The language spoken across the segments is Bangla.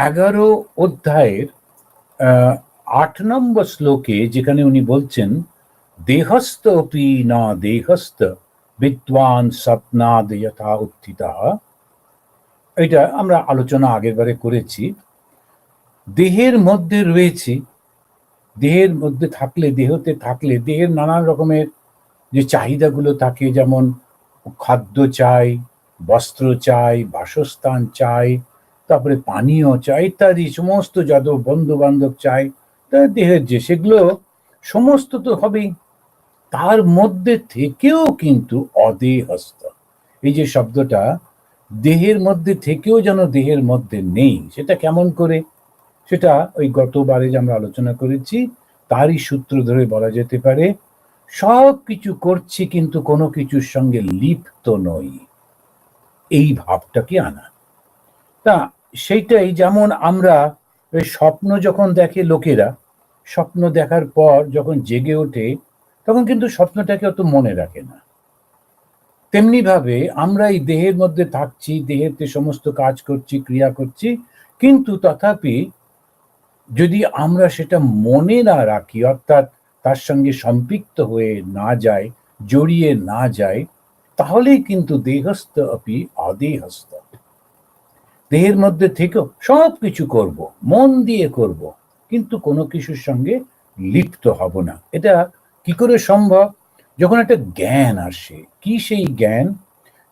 11 অধ্যায়ের 8 নম্বর শ্লোকে যেখানে উনি বলছেন দেহস্থ অপি না দেহস্থ বিদ্বান স্বপ্নাদ যথা উত্থিতা, এটা আমরা আলোচনা আগের বারে করেছি। দেহের মধ্যে রয়েছে, দেহের মধ্যে থাকলে, দেহতে থাকলে দেহের নানান রকমের যে চাহিদাগুলো থাকে, যেমন খাদ্য চাই, বস্ত্র চাই, বাসস্থান চাই, তারপরে পানীয় চাই ইত্যাদি সমস্ত যত বন্ধু বান্ধব চাই, দেহের যে সেগুলো সমস্ত তো হবেই। তার মধ্যে থেকেও কিন্তু অদেহস্থ, এই যে শব্দটা, দেহের মধ্যে থেকেও যেন দেহের মধ্যে নেই, সেটা কেমন করে? সেটা ওই গতবারে যে আমরা আলোচনা করেছি তারই সূত্র ধরে বলা যেতে পারে, সব কিছু করছি কিন্তু কোনো কিছুর সঙ্গে লিপ্ত নই, এই ভাবটাকে আনা। তা সেইটাই, যেমন আমরা ওই স্বপ্ন যখন দেখে লোকেরা, স্বপ্ন দেখার পর যখন জেগে ওঠে তখন কিন্তু স্বপ্নটাকে অত মনে রাখে না। তেমনি ভাবে আমরা এই দেহের মধ্যে থাকছি, দেহেতে সমস্ত কাজ করছি, ক্রিয়া করছি, কিন্তু তথাপি যদি আমরা সেটা মনে না রাখি, অর্থাৎ তার সঙ্গে সম্পৃক্ত হয়ে না যায়, জড়িয়ে না যায়, তাহলেই কিন্তু দেহস্থ অপি অদেহস্থ, দেহের মধ্যে থেকেও সব কিছু করব, মন দিয়ে করব, কিন্তু কোনো কিছুর সঙ্গে লিপ্ত হব না। এটা কি করে সম্ভব? যখন একটা জ্ঞান আসে। কি সেই জ্ঞান?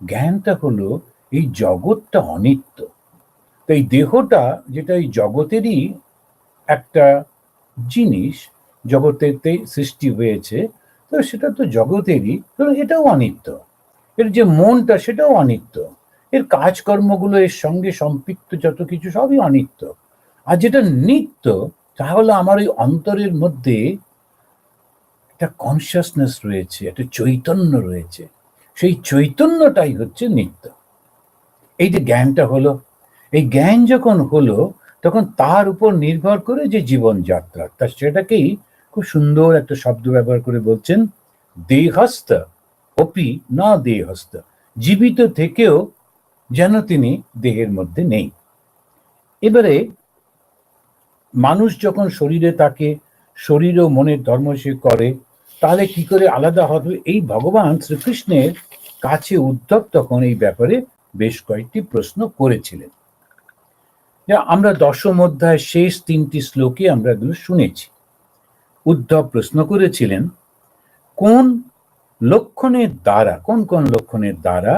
জ্ঞানটা হলো এই জগৎটা অনিত্য। তো এই দেহটা যেটা এই জগতেরই একটা জিনিস, জগতেতে সৃষ্টি হয়েছে, তো সেটা তো জগতেরই, তো এটাও অনিত্য। এর যে মনটা সেটাও অনিত্য, এর কাজকর্মগুলো, এর সঙ্গে সম্পৃক্ত যত কিছু সবই অনিত্য। আর যেটা নিত্য, তাহলে আমার ওই অন্তরের মধ্যে একটা কনসিয়াসনেস রয়েছে, একটা চৈতন্য রয়েছে, সেই চৈতন্যটাই হচ্ছে নিত্য। এই যে জ্ঞানটা হলো, এই জ্ঞান যখন হলো তখন তার উপর নির্ভর করে যে জীবনযাত্রা, তা সেটাকেই খুব সুন্দর একটা শব্দ ব্যবহার করে বলছেন দেহস্থ অপি না দেহস্থ, জীবিত থেকেও যেন তিনি দেহের মধ্যে নেই। এবারে মানুষ যখন শরীরে থাকে, শরীর ও মনের ধর্ম সে করে, তাহলে কি করে আলাদা হবে? এই ভগবান শ্রীকৃষ্ণের কাছে উদ্ধব তখন এই ব্যাপারে বেশ কয়েকটি প্রশ্ন করেছিলেন, যা আমরা 10ম অধ্যায়ের শেষ 3টি শ্লোকে আমরা এগুলো শুনেছি। উদ্ধব প্রশ্ন করেছিলেন, কোন লক্ষণের দ্বারা, কোন কোন লক্ষণের দ্বারা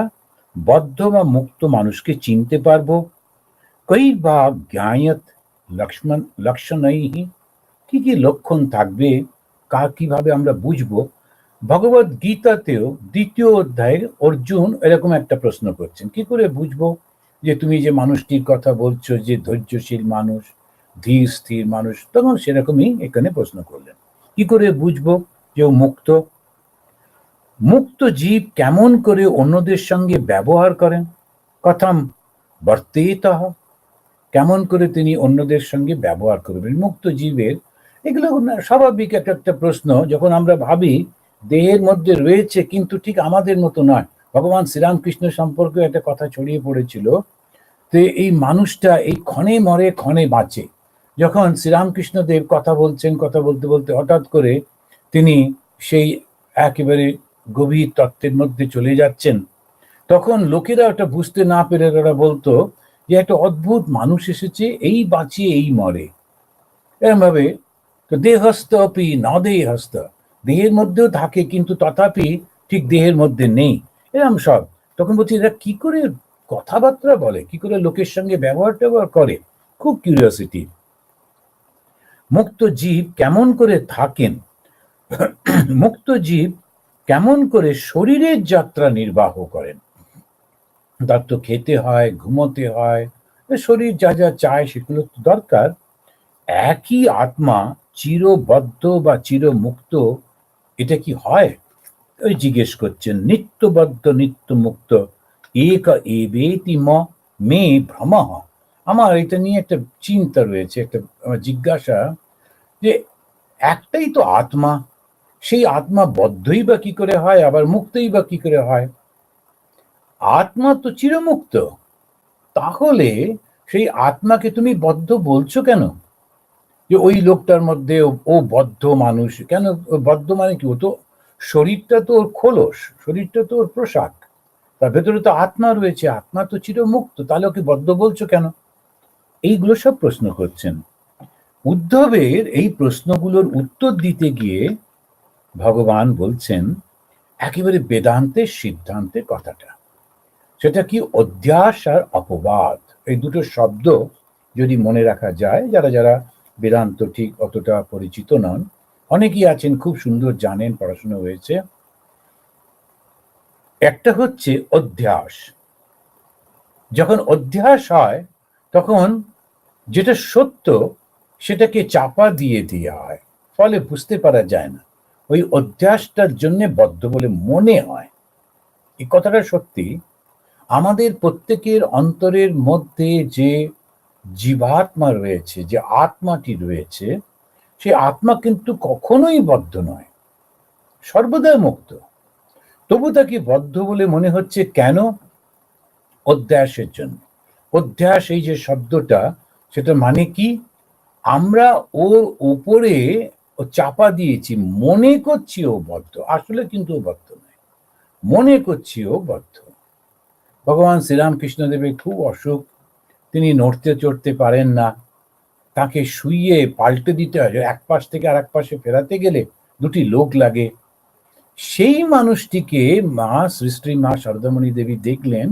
বদ্ধ বা মুক্ত মানুষকে চিনতে পারবো? কই বা জ্ঞায়ত লক্ষণৈহি, কি কি লক্ষণ থাকবে, কিভাবে আমরা বুঝবো? ভগবত গীতাতেও 2য় অধ্যায়ে অর্জুন এরকম একটা প্রশ্ন করছেন, কি করে বুঝবো যে তুমি যে মানুষটির কথা বলছো, যে ধৈর্যশীল মানুষ, ধীর স্থির মানুষ, তখন সেরকমই এখানে প্রশ্ন করলেন, কি করে বুঝবো যে ও মুক্ত? মুক্ত জীব কেমন করে অন্যদের সঙ্গে ব্যবহার করেন? কথাম বর্তেতঃ, কেমন করে তিনি অন্যদের সঙ্গে ব্যবহার করবেন মুক্ত জীবের? এগুলো স্বাভাবিক একটা একটা প্রশ্ন। যখন আমরা ভাবি দেহের মধ্যে রয়েছে কিন্তু ঠিক আমাদের মতো নয়, ভগবান শ্রীরামকৃষ্ণ সম্পর্কে একটা কথা ছড়িয়ে পড়েছিল, তো এই মানুষটা এই ক্ষণে মরে ক্ষণে বাঁচে। যখন শ্রীরামকৃষ্ণদেব কথা বলছেন, কথা বলতে বলতে হঠাৎ করে তিনি সেই একেবারে গভীর তত্ত্বের মধ্যে চলে যাচ্ছেন, তখন লোকেরা ওটা বুঝতে না পেরে তারা বলতো যে একটা অদ্ভুত মানুষ এসেছে, এই বাঁচিয়ে এই মরে, এরকম ভাবে। তো দেহস্থ অপি না দেহস্থ, দেহের মধ্যেও থাকে কিন্তু তথাপি ঠিক দেহের মধ্যে নেই, এরকম সব। তখন বলছি এরা কি করে কথাবার্তা বলে, কি করে লোকের সঙ্গে ব্যবহার ট্যাবহার করে, খুব কিউরিওসিটি। মুক্ত জীব কেমন করে থাকেন, মুক্ত জীব কেমন করে শরীরের যাত্রা নির্বাহ করেন? তার তো খেতে হয়, ঘুমোতে হয়, শরীর যা যা চায় সেগুলো তো দরকার। একই আত্মা চিরবদ্ধ বা চিরমুক্ত, এটা কি হয়? ওই জিজ্ঞেস করছেন, নিত্যবদ্ধ নিত্য মুক্ত এক এবেতি মে ভ্রমঃ। আমার এটা নিয়ে একটা চিন্তা রয়েছে, একটা আমার জিজ্ঞাসা, যে একটাই তো আত্মা, সেই আত্মা বদ্ধই বা কি করে হয়, আবার মুক্তই বা কি করে হয়? আত্মা তো চিরমুক্ত, তাহলে সেই আত্মাকে তুমি বদ্ধ বলছো কেন? যে ওই লোকটার মধ্যে ও বদ্ধ মানুষ কেন? বদ্ধ মানে কি? ও তো শরীরটা তো ওর খোলস, শরীরটা তো ওর পোশাক, তার ভেতরে তো আত্মা রয়েছে, আত্মা তো চিরমুক্ত, তাহলে ওকে বদ্ধ বলছো কেন? এইগুলো সব প্রশ্ন করছেন। উদ্ধবের এই প্রশ্নগুলোর উত্তর দিতে গিয়ে ভগবান বলছেন একেবারে বেদান্তের সিদ্ধান্তের কথাটা। সেটা কি? অধ্যাস আর অপবাদ, এই দুটো শব্দ যদি মনে রাখা যায়, যারা যারা বেদান্ত ঠিক অতটা পরিচিত নন, অনেকেই আছেন খুব সুন্দর জানেন, পড়াশোনা হয়েছে। একটা হচ্ছে অধ্যাস। যখন অধ্যাস হয় তখন যেটা সত্য সেটাকে চাপা দিয়ে দেওয়া হয়, ফলে বুঝতে পারা যায় না। ওই অধ্যাসটার জন্য বদ্ধ বলে মনে হয়। এই কথাটা সত্যি। আমাদের প্রত্যেকের অন্তরের মধ্যে যে জীবাত্মা রয়েছে, যে আত্মাটি রয়েছে, সেই আত্মা কিন্তু কখনোই বদ্ধ নয়, সর্বদা মুক্ত। তবু তাকে বদ্ধ বলে মনে হচ্ছে কেন? অধ্যাসের জন্য। অধ্যাস, এই যে শব্দটা, সেটা মানে কি? আমরা ওর উপরে চাপা দিয়েছি, মনে করছি ও বদ্ধ, আসলে কিন্তু ও বদ্ধ নয়, মনে করছি ও বদ্ধ। ভগবান শ্রীরামকৃষ্ণদেবের খুব অসুখ, তিনি নড়তে চড়তে পারেন না, তাকে শুইয়ে পাল্টে দিতে হয়, এক পাশ থেকে আর এক পাশে ফেরাতে গেলে দুটি লোক লাগে। সেই মানুষটিকে মা শ্রী শ্রী মা শারদামণি দেবী দেখলেন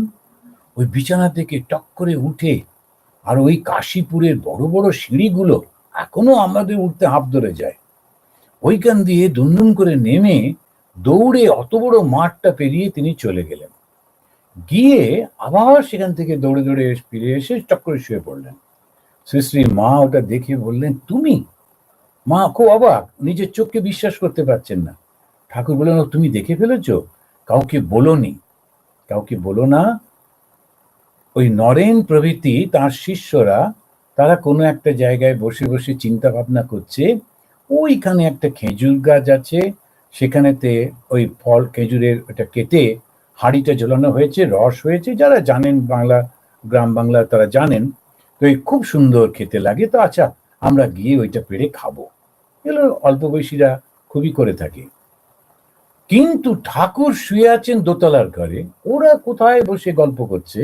ওই বিছানা থেকে টক করে উঠে, আর ওই কাশীপুরের বড় বড় সিঁড়িগুলো এখনো আমাদের উঠতে হাঁপ ধরে যায়, ওইখান দিয়ে দুমদুম করে নেমে দৌড়ে অত বড় মাঠটা পেরিয়ে তিনি চলে গেলেন। গিয়ে আবার সেখান থেকে দৌড়ে দৌড়ে ফিরে এসে টক করে শুয়ে পড়লেন। শ্রী শ্রী মা ওটা দেখে বললেন, তুমি? মা খুব অবাক, নিজের চোখকে বিশ্বাস করতে পারছেন না। ঠাকুর বললেন, তুমি দেখে ফেলেছ? কাউকে বলোনি, কাউকে বলো না। ওই নরেন প্রভৃতি তার শিষ্যরা, তারা কোনো একটা জায়গায় বসে বসে চিন্তা ভাবনা করছে, ওইখানে একটা খেজুর গাছ আছে, সেখানেতে ওই ফল খেজুরের ওটা কেটে হাঁড়িটা ঝোলানো হয়েছে, রস হয়েছে, যারা জানেন বাংলা, গ্রাম বাংলা তারা জানেন, তো এই খুব সুন্দর খেতে লাগে, তো আচ্ছা আমরা গিয়ে ওইটা পেড়ে খাবো। এগুলো অল্প বয়সীরা খুবই করে থাকে। কিন্তু ঠাকুর শুয়ে আছেন দোতলার ঘরে, ওরা কোথায় বসে গল্প করছে,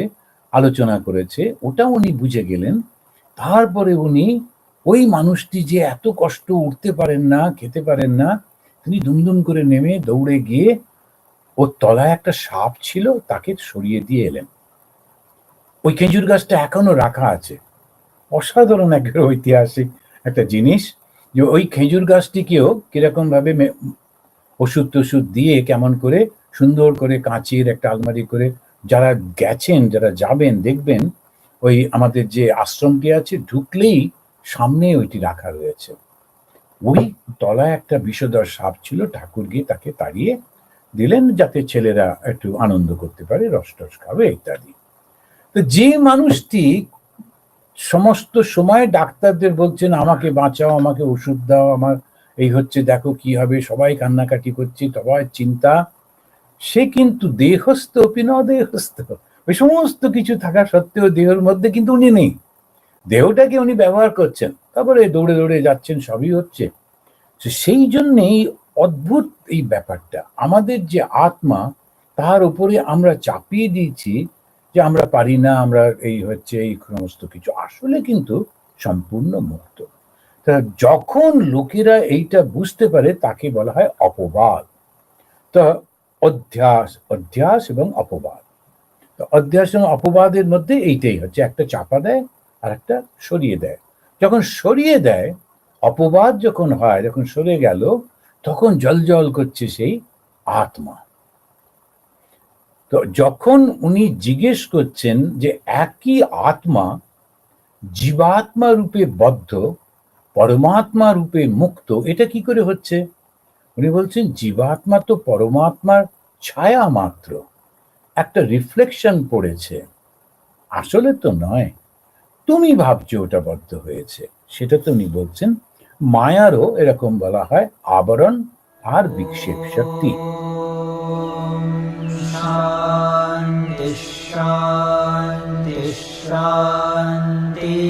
আলোচনা করেছে, ওটা উনি বুঝে গেলেন। তারপরে উনি ওই মানুষটি যে এত কষ্ট, উঠতে পারেন না, খেতে পারেন না, তিনি দুমদুম করে নেমে দৌড়ে গিয়ে ওর তলায় একটা সাপ ছিল, তাকে সরিয়ে দিয়ে এলেন। ওই খেজুর গাছটা এখনো রাখা আছে। অসাধারণ একটা ঐতিহাসিক একটা জিনিস, যে ওই খেজুর গাছটিকেও কিরকম ভাবে ওষুধ টষুধ দিয়ে কেমন করে সুন্দর করে কাঁচের একটা আলমারি করে, যারা গেছেন, যারা যাবেন দেখবেন, ওই আমাদের যে আশ্রমটি আছে, ঢুকলেই সামনে ওইটি রাখা রয়েছে। ওই তলায় একটা বিষধর সাপ ছিল, ঠাকুর গিয়ে তাকে তাড়িয়ে দিলেন যাতে ছেলেরা একটু আনন্দ করতে পারে, রস টস খাবে ইত্যাদি। তো যে মানুষটি সমস্ত সময় ডাক্তারদের বলছেন আমাকে বাঁচাও, আমাকে ওষুধ দাও, আমার এই হচ্ছে, দেখো কি হবে, সবাই কান্নাকাটি করছে, সবাই চিন্তা, সে কিন্তু দেহস্থ অপি ন দেহস্থ, ওই সমস্ত কিছু থাকা সত্ত্বেও দেহের মধ্যে কিন্তু উনি নেই, দেহটাকে উনি ব্যবহার করছেন, তারপরে দৌড়ে দৌড়ে যাচ্ছেন, সবই হচ্ছে। সেই জন্যেই অদ্ভুত এই ব্যাপারটা, আমাদের যে আত্মা, তার উপরে আমরা চাপিয়ে দিয়েছি যে আমরা পারি না, আমরা এই হচ্ছে, এই সমস্ত কিছু, আসলে কিন্তু সম্পূর্ণ মুক্ত। তা যখন লোকেরা এইটা বুঝতে পারে, তাকে বলা হয় অপবাদ। তা অধ্যাস, অধ্যাস এবং অপবাদ, অধ্যাস এবং অপবাদের মধ্যে এইটাই হচ্ছে, একটা চাপা দেয় আর একটা সরিয়ে দেয়। যখন সরিয়ে দেয়, অপবাদ যখন হয়, যখন সরে গেল, তখন জল করছে সেই আত্মা। তো যখন উনি জিজ্ঞেস করছেন যে একই আত্মা জীবাত্মা রূপে বদ্ধ, পরমাত্মা রূপে মুক্ত, এটা কি করে হচ্ছে? উনি বলছেন জীবাত্মা তো পরমাত্মার ছায়া মাত্র, একটা রিফ্লেকশন পড়েছে, আসলে তো নয়, তুমি ভাবছো ওটা বদ্ধ হয়েছে। সেটা তো উনি বলছেন মায়ারও এরকম বলা হয় আবরণ আর বিক্ষেপ শক্তি। শান্তি শান্তি। Shanti Shanti